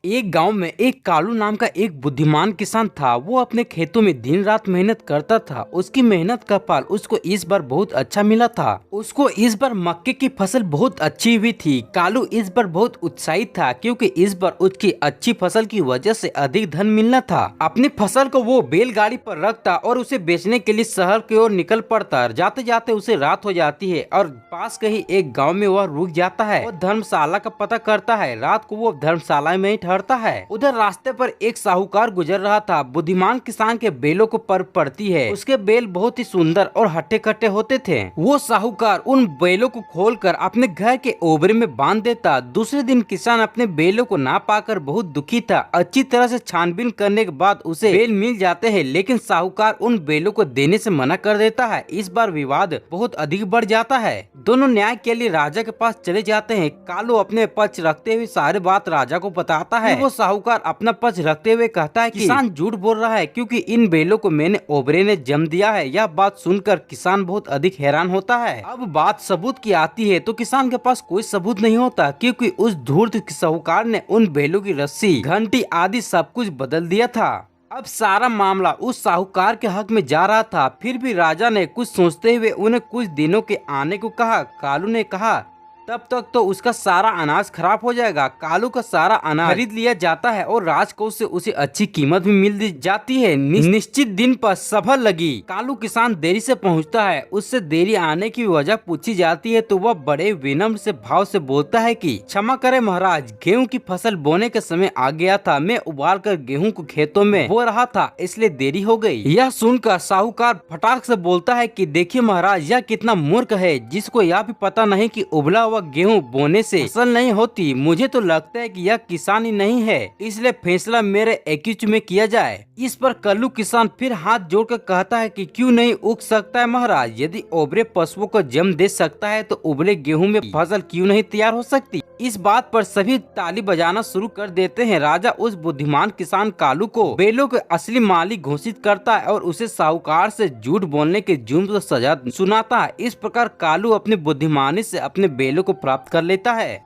एक गांव में एक कालू नाम का एक बुद्धिमान किसान था। वो अपने खेतों में दिन रात मेहनत करता था। उसकी मेहनत का फल उसको इस बार बहुत अच्छा मिला था। उसको इस बार मक्के की फसल बहुत अच्छी हुई थी। कालू इस बार बहुत उत्साहित था क्योंकि इस बार उसकी अच्छी फसल की वजह से अधिक धन मिलना था। अपनी फसल को वो बैलगाड़ी पर रखता और उसे बेचने के लिए शहर की ओर निकल पड़ता। जाते जाते उसे रात हो जाती है और पास कहीं एक गाँव में वह रुक जाता है। वो धर्मशाला का पता करता है। रात को वो धर्मशाला में ठहरता है। उधर रास्ते पर एक साहूकार गुजर रहा था। बुद्धिमान किसान के बैलों को पर पड़ती है। उसके बैल बहुत ही सुंदर और हट्टे कट्टे होते थे। वो साहूकार उन बैलों को खोलकर अपने घर के ओबरे में बांध देता। दूसरे दिन किसान अपने बैलों को ना पाकर बहुत दुखी था। अच्छी तरह से छानबीन करने के बाद उसे बैल मिल जाते हैं, लेकिन साहूकार उन बैलों को देने से मना कर देता है। इस बार विवाद बहुत अधिक बढ़ जाता है। दोनों न्याय के लिए राजा के पास चले जाते हैं। कालू अपने पक्ष रखते हुए सारी बात राजा को बताता है। वो साहूकार अपना पक्ष रखते हुए कहता है कि किसान झूठ बोल रहा है क्योंकि इन बैलों को मैंने ओबरे ने जम दिया है। यह बात सुनकर किसान बहुत अधिक हैरान होता है। अब बात सबूत की आती है तो किसान के पास कोई सबूत नहीं होता क्योंकि उस धूर्त साहूकार ने उन बैलों की रस्सी, घंटी आदि सब कुछ बदल दिया था। अब सारा मामला उस साहूकार के हक में जा रहा था। फिर भी राजा ने कुछ सोचते हुए उन्हें कुछ दिनों के आने को कहा। कालू ने कहा तब तक तो उसका सारा अनाज खराब हो जाएगा। कालू का सारा अनाज खरीद लिया जाता है और राजकोष से उसे अच्छी कीमत भी मिल जाती है। निश्चित दिन पर सभा लगी। कालू किसान देरी से पहुंचता है। उससे देरी आने की वजह पूछी जाती है तो वह बड़े विनम्र से भाव से बोलता है कि क्षमा करें महाराज, गेहूं की फसल बोने का समय आ गया था। मैं उबाल कर गेहूं को खेतों में बो रहा था, इसलिए देरी हो गई। यह सुनकर साहूकार फटाक से बोलता है कि देखिए महाराज, यह कितना मूर्ख है जिसको यह भी पता नहीं कि उबला हुआ गेहूं बोने से फसल नहीं होती। मुझे तो लगता है कि यह किसान ही नहीं है, इसलिए फैसला मेरे एकीच में किया जाए। इस पर कल्लू किसान फिर हाथ जोड़कर कहता है कि क्यों नहीं उग सकता है महाराज। यदि ओबरे पशुओं को जन्म दे सकता है तो उबले गेहूं में फसल क्यों नहीं तैयार हो सकती। इस बात पर सभी ताली बजाना शुरू कर देते हैं। राजा उस बुद्धिमान किसान कालू को बैलों के असली मालिक घोषित करता है और उसे साहूकार से झूठ बोलने के जुर्म को सजा सुनाता है। इस प्रकार कालू अपनी बुद्धिमानी से अपने बैलों को प्राप्त कर लेता है।